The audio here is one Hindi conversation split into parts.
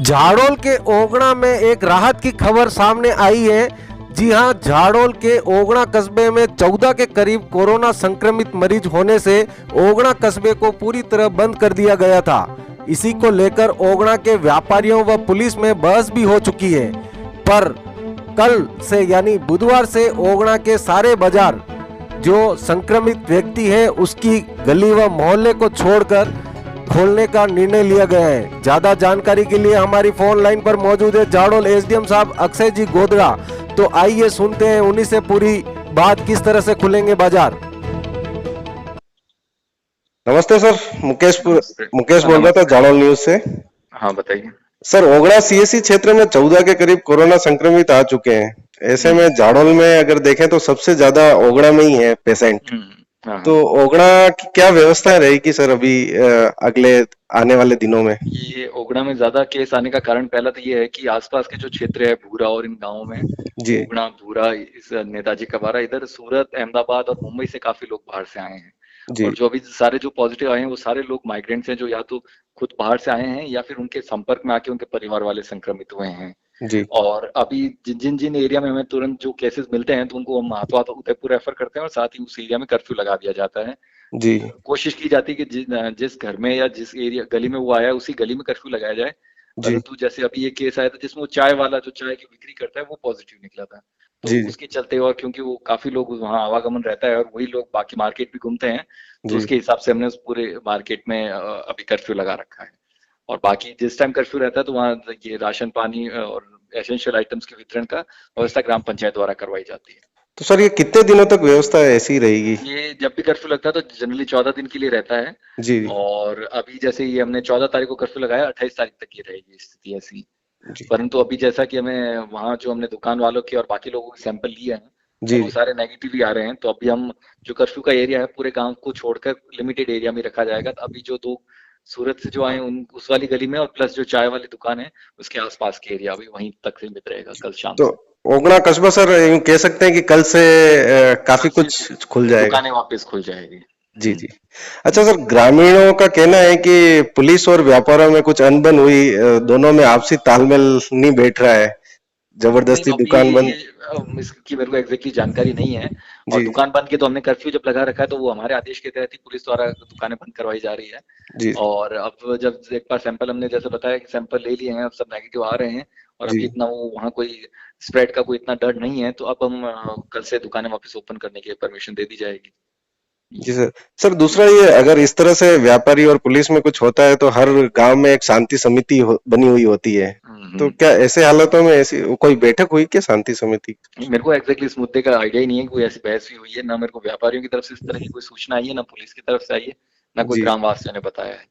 झाड़ोल के ओगड़ा में एक राहत की खबर सामने आई है। जी हां, झाड़ोल के ओगड़ा कस्बे में 14 के करीब कोरोना संक्रमित मरीज होने से ओगड़ा कस्बे को पूरी तरह बंद कर दिया गया था। इसी को लेकर ओगड़ा के व्यापारियों व पुलिस में बहस भी हो चुकी है। पर कल से यानी बुधवार से ओगड़ा के सारे बाजार जो संक्रमित व्यक्ति है उसकी गली व मोहल्ले को छोड़कर खोलने का निर्णय लिया गया है। ज्यादा जानकारी के लिए हमारी फोन लाइन पर मौजूद है झाड़ोल एसडीएम साहब अक्षय जी गोदड़ा। तो आइए सुनते हैं उन्हीं से पूरी बात, किस तरह से खुलेंगे बाजार। नमस्ते सर, मुकेश बोल रहा था झाड़ोल न्यूज से। हाँ बताइए सर, ओगड़ा सीएससी क्षेत्र में 14 के करीब कोरोना संक्रमित आ चुके हैं। ऐसे में झाड़ोल में अगर देखें तो सबसे ज्यादा ओगड़ा में ही है पेशेंट। हाँ। तो ओगड़ा की क्या व्यवस्था रहेगी सर अभी अगले आने वाले दिनों में? ये ओगड़ा में ज्यादा केस आने का कारण पहला तो ये है कि आसपास के जो क्षेत्र है भूरा और इन गांवों में, जी ओगड़ा, भूरा, इस नेताजी कबारा, इधर सूरत, अहमदाबाद और मुंबई से काफी लोग बाहर से आए हैं। जी और जो अभी सारे जो पॉजिटिव आए हैं वो सारे लोग माइग्रेंट्स हैं, जो या तो खुद बाहर से आए हैं या फिर उनके संपर्क में आके उनके परिवार वाले संक्रमित हुए हैं। जी और अभी जिन जिन एरिया में हमें तुरंत जो केसेस मिलते हैं तो उनको हम हाथों हाथ उदयपुर रेफर करते हैं और साथ ही उस एरिया में कर्फ्यू लगा दिया जाता है। जी कोशिश की जाती है कि जिस घर में या जिस एरिया गली में वो आया है उसी गली में कर्फ्यू लगाया जाए। जी परंतु जैसे अभी ये केस आया था जिसमें वो चाय वाला जो चाय की बिक्री करता है वो पॉजिटिव निकला था, तो जी उसके चलते और क्योंकि वो काफी लोग वहाँ आवागमन रहता है और वही लोग बाकी मार्केट भी घूमते हैं, तो जी उसके हिसाब से हमने उस पूरे मार्केट में अभी कर्फ्यू लगा रखा है। और बाकी जिस टाइम कर्फ्यू रहता है तो वहाँ ये राशन पानी और एसेंशियल आइटम्स के वितरण का व्यवस्था ग्राम पंचायत द्वारा करवाई जाती है। तो सर ये कितने दिनों तक व्यवस्था ऐसी रहेगी? ये जब भी कर्फ्यू लगता है तो जनरली 14 दिन के लिए रहता है। जी और अभी जैसे ये हमने 14 तारीख को कर्फ्यू लगाया, 28 तारीख तक ये रहेगी स्थिति ऐसी। जी परंतु अभी जैसा कि हमें वहाँ जो हमने दुकान वालों के और बाकी लोगों के सैंपल लिए हैं जी और वो सारे नेगेटिव ही आ रहे हैं, तो अभी हम जो कर्फ्यू का एरिया है पूरे गांव को छोड़कर लिमिटेड एरिया में रखा जाएगा। तो अभी जो दो सूरत से जो आए उन उस वाली गली में और प्लस जो चाय वाली दुकान है उसके आसपास के एरिया अभी वहीं तक सीमित रहेगा कल शाम तो से। ओगड़ा कस्बा सर यूं कह सकते हैं कि कल से काफी कुछ खुल जाएगा। दुकानें वापस खुल जाएगी। जी जी। अच्छा सर, ग्रामीणों का कहना है कि पुलिस और व्यापारों में कुछ अनबन हुई, दोनों में आपसी तालमेल नहीं बैठ रहा है, नहीं जबरदस्ती तो अभी दुकान बंद। इसकी मेरे को एग्जैक्टली जानकारी नहीं है। और जी दुकान बंद की तो हमने कर्फ्यू जब लगा रखा है तो वो हमारे आदेश के तहत ही पुलिस द्वारा दुकानें बंद करवाई जा रही है। जी और अब जब एक बार सैंपल हमने जैसे बताया कि सैंपल ले लिए हैं, अब सब नेगेटिव आ रहे हैं और जी अभी इतना वो वहाँ कोई स्प्रेड का कोई इतना डर नहीं है, तो अब हम कल से दुकानें वापस ओपन करने की परमिशन दे दी जाएगी। जी सर। सर दूसरा ये, अगर इस तरह से व्यापारी और पुलिस में कुछ होता है तो हर गांव में एक शांति समिति बनी हुई होती है। तो क्या ऐसे हालातों में ऐसी कोई बैठक हुई क्या शांति समिति? मेरे को एग्जैक्टली इस मुद्दे का आइडिया ही नहीं है कि कोई ऐसी बहस भी हुई है, ना मेरे को व्यापारियों की तरफ से इस तरह की कोई सूचना आई है, ना पुलिस की तरफ से आई है, ना कोई जी ग्रामवासियों ने बताया है।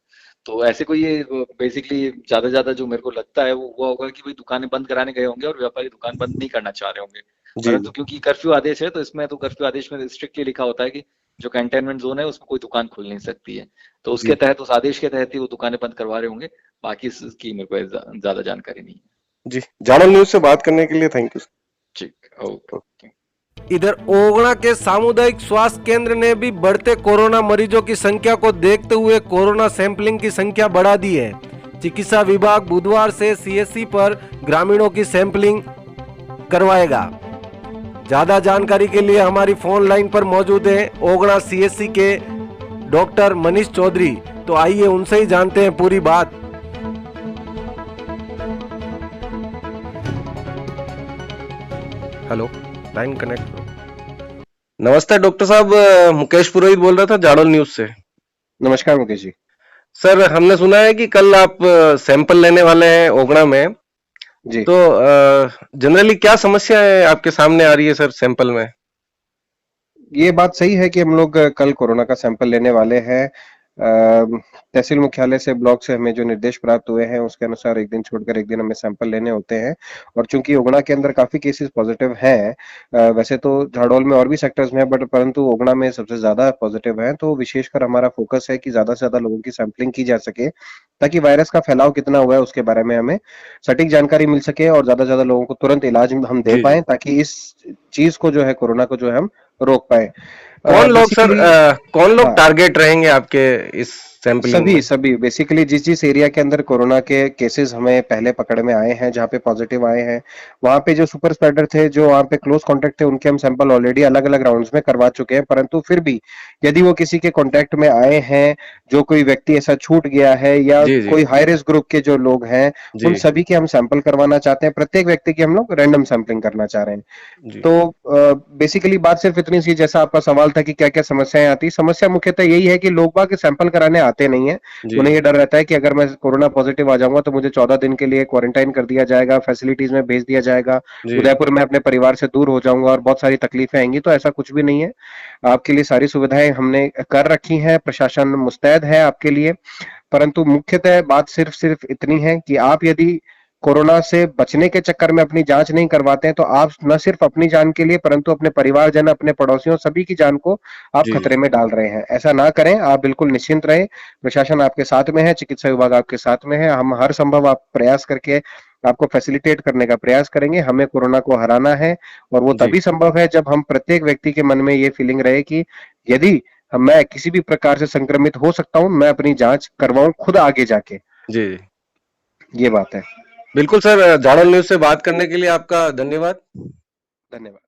तो ऐसे कोई ये बेसिकली ज्यादा जो मेरे को लगता है वो हुआ होगा कि भाई दुकानें बंद कराने गए होंगे और व्यापारी दुकान बंद नहीं करना चाह रहे होंगे। जी परंतु क्योंकि कर्फ्यू आदेश है तो इसमें तो कर्फ्यू आदेश में स्ट्रिक्टली लिखा होता है कि जो कंटेनमेंट जोन है उसमें कोई दुकान खुल नहीं सकती है, तो उसके जी तहत उस आदेश के तहत ही वो दुकानें बंद करवा रहे होंगे। बाकी इसकी मेरे को ज्यादा जानकारी नहीं है। जी। झाड़ोल न्यूज से बात करने के लिए थैंक यू। ठीक, ओके। इधर ओगड़ा के सामुदायिक स्वास्थ्य केंद्र ने भी बढ़ते कोरोना मरीजों की संख्या को देखते हुए कोरोना सैंपलिंग की संख्या बढ़ा दी है। चिकित्सा विभाग बुधवार से सीएससी पर ग्रामीणों की सैंपलिंग करवाएगा। ज्यादा जानकारी के लिए हमारी फोन लाइन पर मौजूद है ओगड़ा सीएससी के डॉक्टर मनीष चौधरी। तो आइए उनसे ही जानते हैं पूरी बात। Hello, line connect. नमस्ते डॉक्टर साहब, मुकेश पुरोहित बोल रहा था झाड़ोल न्यूज से। नमस्कार मुकेश जी। सर हमने सुना है कि कल आप सैंपल लेने वाले हैं ओगड़ा में, जी तो जनरली क्या समस्याएं आपके सामने आ रही है सर सैंपल में? ये बात सही है कि हम लोग कल कोरोना का सैंपल लेने वाले हैं। तहसील मुख्यालय से, ब्लॉक से हमें जो निर्देश प्राप्त हुए हैं उसके अनुसार एक दिन छोड़कर एक दिन हमें सैंपल लेने होते हैं। और चूंकि ओगड़ा के अंदर काफी केसेस पॉजिटिव हैं, वैसे तो झाड़ोल में और भी सेक्टर्स में है बट परंतु ओगड़ा में सबसे ज्यादा पॉजिटिव है, तो विशेषकर हमारा फोकस है कि ज्यादा से ज्यादा लोगों की सैंपलिंग की जा सके ताकि वायरस का फैलाव कितना हुआ है उसके बारे में हमें सटीक जानकारी मिल सके और ज्यादा से ज्यादा लोगों को तुरंत इलाज हम दे जी पाए ताकि इस चीज को जो है, कोरोना को जो है हम रोक पाए। कौन लोग सर, बेसिकली कौन लोग हाँ, टारगेट रहेंगे आपके इस सैंपलिंग सभी बेसिकली जिस एरिया के अंदर कोरोना के केसेस हमें पहले पकड़ में आए हैं, जहाँ पे पॉजिटिव आए हैं, वहां पे जो सुपर स्प्रेडर थे, जो वहां पे क्लोज कांटेक्ट थे, उनके हम सैंपल ऑलरेडी अलग अलग राउंड्स में करवा चुके हैं। परंतु फिर भी यदि वो किसी के कांटेक्ट में आए हैं, जो कोई व्यक्ति ऐसा छूट गया है या जी जी कोई हाई रिस्क ग्रुप के जो लोग हैं, उन जी सभी के हम सैंपल करवाना चाहते हैं। प्रत्येक व्यक्ति की हम लोग रैंडम सैंपलिंग करना चाह रहे हैं। जी तो बेसिकली बात सिर्फ इतनी सी, जैसा आपका सवाल था कि क्या क्या समस्याएं आती, समस्या मुख्यतः यही है कि लोग बाग सैंपल कराने आते नहीं है। जी उन्हें ये डर रहता है कि अगर मैं कोरोना पॉजिटिव आ जाऊंगा तो मुझे 14 दिन के लिए क्वारंटाइन कर दिया जाएगा, फैसिलिटीज में भेज दिया जाएगा, जी उदयपुर में अपने परिवार से दूर हो जाऊंगा और बहुत सारी तकलीफें आएंगी। तो ऐसा कुछ भी नहीं है, आपके लिए सारी सुविधाएं हमने कर रखी हैं, प्रशासन मुस्तैद है आपके लिए। परंतु मुख्यतः बात सिर्फ सिर्फ इतनी है कि आप यदि कोरोना से बचने के चक्कर में अपनी जांच नहीं करवाते हैं तो आप न सिर्फ अपनी जान के लिए परंतु अपने परिवारजन, अपने पड़ोसियों, सभी की जान को आप जी खतरे में डाल रहे हैं। ऐसा ना करें, आप बिल्कुल निश्चिंत रहें। प्रशासन आपके साथ में है, चिकित्सा विभाग आपके साथ में है। हम हर संभव आप प्रयास करके आपको फैसिलिटेट करने का प्रयास करेंगे। हमें कोरोना को हराना है और वो जी तभी संभव है जब हम प्रत्येक व्यक्ति के मन में ये फीलिंग रहे कि यदि मैं किसी भी प्रकार से संक्रमित हो सकता हूं, मैं अपनी जांच करवाऊं खुद आगे जाके। जी ये बात है। बिल्कुल सर, जाड़ोल न्यूज से बात करने के लिए आपका धन्यवाद। धन्यवाद।